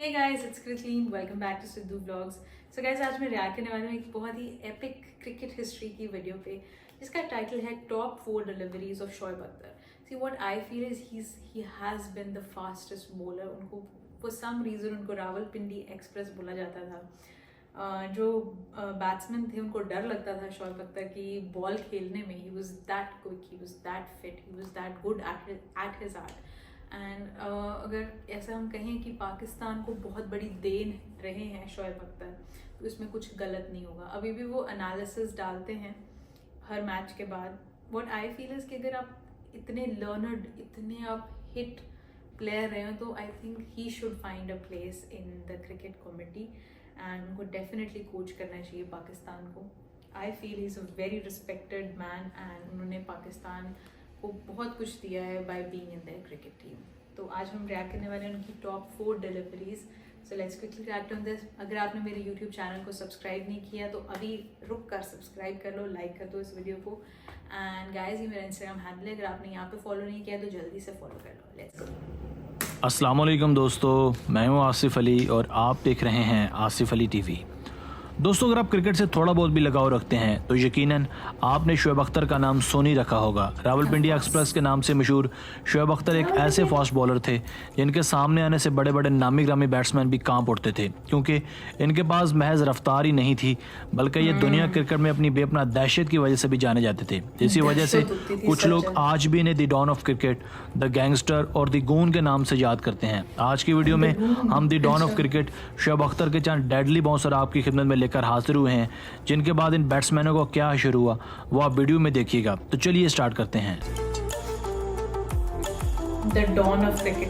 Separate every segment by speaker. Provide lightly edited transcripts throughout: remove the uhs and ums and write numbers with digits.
Speaker 1: Hey guys, it's Christine. Welcome back to Sidhu Vlogs. So guys, आज मैं react करने वाली हूँ एक बहुत ही एपिक क्रिकेट हिस्ट्री की वीडियो पे जिसका टाइटल है top 4 deliveries of Shoaib Akhtar. See what I feel is he has been the fastest bowler. उनको for some reason उनको रावलपिंडी एक्सप्रेस बोला जाता था. जो बैट्समैन थे उनको डर लगता था शोएब अख्तर की बॉल खेलने में. He was that quick, he was that fit, he was that good at his art. And अगर ऐसा हम कहें कि पाकिस्तान को बहुत बड़ी देन रहे हैं शोएब अख्तर, तो इसमें कुछ गलत नहीं होगा. अभी भी वो एनालिसिस डालते हैं हर मैच के बाद. व्हाट आई फील इज़ कि अगर आप इतने लर्नर्ड, इतने आप हिट प्लेयर रहे हो, तो आई think he should find a place in the cricket committee and उनको डेफिनेटली कोच करना चाहिए पाकिस्तान को. I feel he is a very respected man and उन्होंने पाकिस्तान को बहुत कुछ दिया है by being in their cricket team. तो आज हम रिएक्ट करने वाले हैं उनकी top 4 deliveries. So let's quickly react on this. अगर आपने मेरे यूट्यूब चैनल को सब्सक्राइब नहीं किया तो अभी रुक कर सब्सक्राइब कर लो, लाइक कर दो इस वीडियो को. एंड गाइस, ये मेरा इंस्टाग्राम हैंडल है, अगर आपने यहाँ पे फॉलो नहीं किया तो जल्दी से फॉलो कर लो. Let's go.
Speaker 2: अस्सलाम वालेकुम दोस्तों, मैं हूँ आसिफ अली और आप देख रहे हैं आसिफ अली टीवी. दोस्तों, अगर आप क्रिकेट से थोड़ा बहुत भी लगाव रखते हैं तो यकीनन आपने शोएब अख्तर का नाम सुन ही रखा होगा. रावलपिंडी एक्सप्रेस के नाम से मशहूर शोएब अख्तर एक ऐसे फास्ट बॉलर थे जिनके सामने आने से बड़े बड़े नामी ग्रामी बैट्समैन भी कांप उठते थे, क्योंकि इनके पास महज रफ्तार ही नहीं थी बल्कि ये दुनिया क्रिकेट में अपनी बेपनाह दहशत की वजह से भी जाने जाते थे. इसी वजह से कुछ लोग आज भी इन्हें the don of cricket, the gangster और द गून के नाम से याद करते हैं. आज की वीडियो में हम the don of cricket Shoaib Akhtar के चंद डेडली बाउंसर आपकी खिदमत में लेकर हाजिर हुए हैं, जिनके बाद इन बैट्समैनों को क्या असर हुआ वो आप वीडियो में देखिएगा. तो चलिए स्टार्ट करते हैं.
Speaker 1: The don of cricket.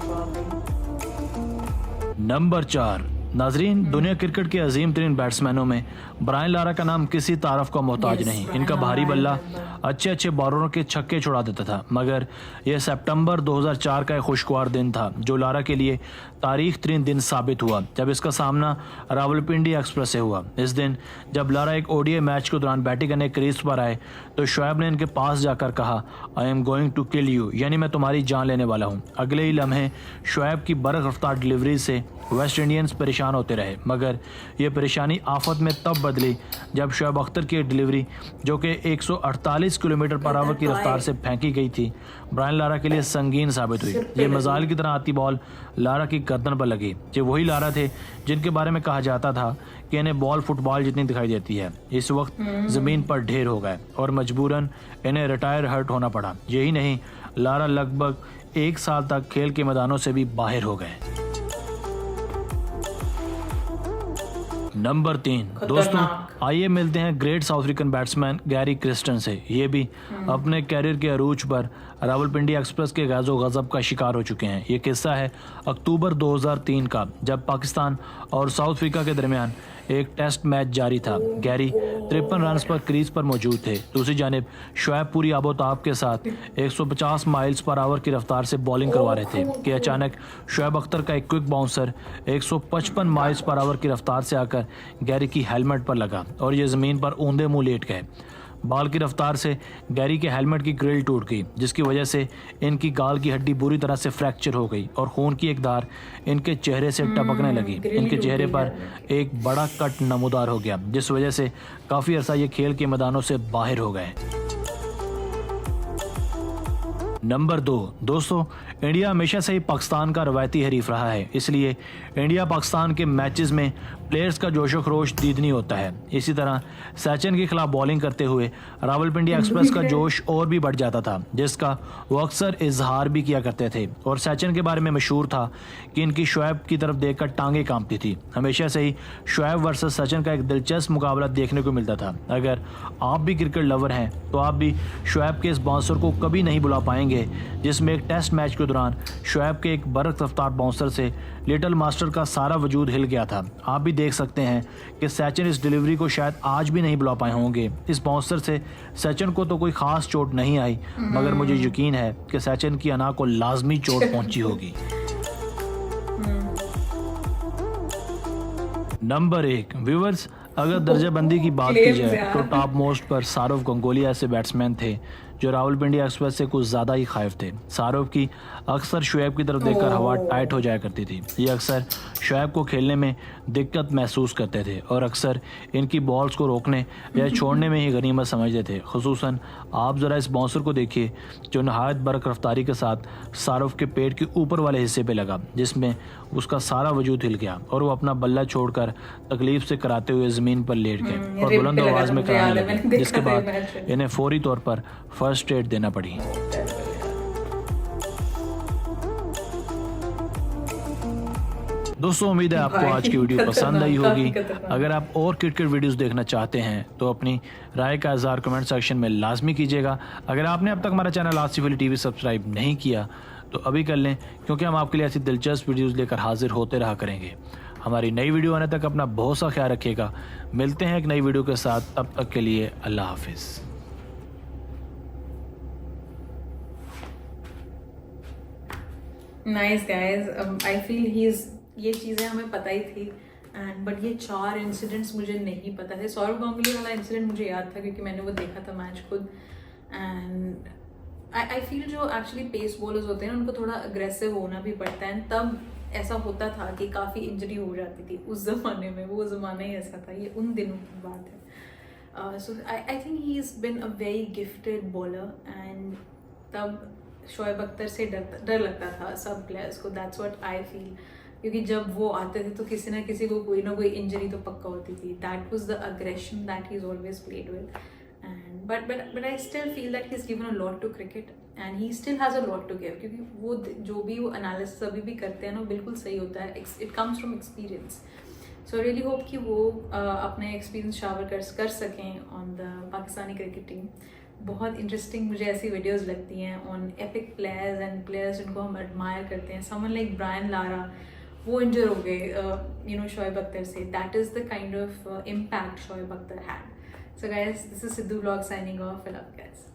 Speaker 2: Number 4. नाजरीन, दुनिया क्रिकेट के अजीम तरीन बैट्समैनों में ब्रायन लारा का नाम किसी तारफ का मोहताज नहीं. इनका भारी बल्ला अच्छे अच्छे बॉलरों के छक्के छुड़ा देता था, मगर यह सितंबर 2004 का एक खुशगवार दिन था जो लारा के लिए तारीख तरीन दिन साबित हुआ जब इसका सामना रावलपिंडी एक्सप्रेस से हुआ. इस दिन जब लारा एक ओडीआई मैच के दौरान बैटिंग करने क्रीज पर आए तो शोएब ने इनके पास जाकर कहा, I am going to kill you, यानी मैं तुम्हारी जान लेने वाला हूँ. अगले ही लम्हे शोएब की बरक रफ्तार डिलीवरी से वेस्ट इंडियंस परेशान होते रहे, मगर यह परेशानी आफत में तब बदली जब शोएब अख्तर की एक डिलीवरी जो कि 148 किलोमीटर पर आवर की रफ्तार से फेंकी गई थी, ब्रायन लारा के लिए संगीन साबित हुई. ये मजाल की तरह आती बॉल लारा की गर्दन पर लगी. ये वही लारा थे जिनके बारे में कहा जाता था कि इन्हें बॉल फुटबॉल जितनी दिखाई देती है. इस वक्त जमीन पर ढेर हो गए और मजबूरन इन्हें रिटायर हर्ट होना पड़ा. यही नहीं, लारा लगभग 1 साल तक खेल के मैदानों से भी बाहर हो गए. नंबर 3. दोस्तों, आइए मिलते हैं great south African batsman Gary Kristen से. ये भी अपने कैरियर के अरूज पर रावलपिंडी एक्सप्रेस के गैज़ो गज़ब का शिकार हो चुके हैं. ये किस्सा है अक्टूबर 2003 का, जब पाकिस्तान और साउथ अफ्रीका के दरमियान एक टेस्ट मैच जारी था. गैरी 53 रन पर क्रीज पर मौजूद थे. दूसरी जानिब शोएब पूरी आबोताब के साथ 150 माइल्स पर आवर की रफ्तार से बॉलिंग करवा रहे थे कि अचानक शोएब अख्तर का एक quick bouncer 155 miles per hour की रफ्तार से आकर गैरी की हेलमेट पर लगा और ये ज़मीन पर ऊंधे मुंह लेट गए. बॉल की रफ्तार से गैरी के हेलमेट की ग्रिल टूट गई, जिसकी वजह से इनकी गाल की हड्डी बुरी तरह से फ्रैक्चर हो गई और खून की एक धार इनके चेहरे से टपकने लगी. इनके चेहरे पर एक बड़ा कट नमूदार हो गया, जिस वजह से काफ़ी अर्सा ये खेल के मैदानों से बाहर हो गए. नंबर 2. दोस्तों, इंडिया हमेशा से ही पाकिस्तान का रवायती हरीफ रहा है, इसलिए इंडिया पाकिस्तान के मैचेस में प्लेयर्स का जोशो खरोश दीदनी होता है. इसी तरह सचिन के खिलाफ बॉलिंग करते हुए रावलपिंडी एक्सप्रेस का जोश और भी बढ़ जाता था, जिसका वो अक्सर इजहार भी किया करते थे. और सचिन के बारे में मशहूर था कि इनकी शोएब की तरफ देखकर टांगें कांपती थी. हमेशा से ही शोएब वर्सेस सचिन का एक दिलचस्प मुकाबला देखने को मिलता था. अगर आप भी क्रिकेट लवर हैं तो आप भी शोएब के इस बाउंसर को कभी नहीं भुला पाएंगे जिसमें एक टेस्ट मैच के दौरान शोएब के एक बरक रफ्तार बाउंसर से लिटिल मास्टर का सारा वजूद हिल गया था. आप भी देख सकते हैं कि सचिन इस डिलीवरी को शायद आज भी नहीं बुला पाए होंगे. इस बाउंसर से सचिन को तो कोई खास चोट नहीं आई, मगर मुझे यकीन है कि सचिन की अना को लाजमी चोट पहुंची होगी. नंबर 1. व्यूअर्स, अगर दर्जाबंदी की बात की जाए तो टॉप मोस्ट पर सारव गंगोली ऐसे बैट्समैन थे जो रावलपिंडी एक्सप्रेस से कुछ ज़्यादा ही खाइफ थे। शाहरुख की अक्सर शुएब की तरफ देखकर हवा टाइट हो जाया करती थी। ये अक्सर शुएब को खेलने में दिक्कत महसूस करते थे और अक्सर इनकी बॉल्स को रोकने या छोड़ने में ही गनीमत समझते थे। खुसूसन आप ज़रा इस बाउंसर को देखिए जो नहायत बरक रफ्तारी के साथ शाहरुख के पेट के ऊपर वाले हिस्से पे लगा, जिसमें उसका सारा वजूद हिल गया और वो अपना बल्ला छोड़कर तकलीफ से कराते हुए ज़मीन पर लेट गए और बुलंद आवाज़ में कराने लगे, जिसके बाद इन्हें फौरी तौर पर फर्स्ट एड देना पड़ी। दोस्तों उम्मीद है आपको आज की वीडियो पसंद आई होगी। अगर आप और क्रिकेट वीडियोस देखना चाहते हैं तो अपनी राय का इज़हार कमेंट सेक्शन में लाजमी कीजिएगा। अगर आपने अब तक हमारा channel Asif Ali TV subscribe नहीं किया तो अभी कर लें, क्योंकि हम आपके लिए ऐसी दिलचस्प वीडियोस लेकर हाजिर होते रहा करेंगे। हमारी नई वीडियो आने तक अपना बहुत सा ख्याल रखिएगा। मिलते हैं एक नई वीडियो के साथ, तब तक के लिए अल्लाह हाफिज़।
Speaker 1: Nice guys, I feel he is, ये चीज़ें हमें पता ही थी एंड बट ये 4 इंसिडेंट्स मुझे नहीं पता थे। सौरव गांगुली वाला इंसिडेंट मुझे याद था क्योंकि मैंने वो देखा था मैच खुद। एंड आई फील जो एक्चुअली पेस बॉलर्स होते हैं उनको थोड़ा अग्रेसिव होना भी पड़ता है, तब ऐसा होता था कि काफ़ी इंजरी हो जाती थी उस ज़माने में। वो ज़माना ही ऐसा था, ये उन दिनों की बात है। So I think he is been a very gifted bowler and तब शोएब अख्तर से डर लगता था सब प्लेयर्स को। दैट्स व्हाट आई फील, क्योंकि जब वो आते थे तो किसी ना किसी को कोई ना कोई इंजरी तो पक्का होती थी। That was the aggression that he is always played with and but I still feel that he is given a lot to cricket and he still has a lot to give, क्योंकि वो जो भी वो analysis अभी भी करते हैं ना बिल्कुल सही होता है। It comes from experience. So I really hope कि वो अपने एक्सपीरियंस शावर कर सकें on the Pakistani cricket team. बहुत इंटरेस्टिंग मुझे ऐसी वीडियोस लगती हैं on epic players and players जिनको हम एडमायर करते हैं। समवन लाइक ब्रायन लारा, वो इंजर हो गए शोएब अख्तर से। That is the kind of impact Shoaib Akhtar had. So guys, this is Sidhu vlog signing off. I love you guys.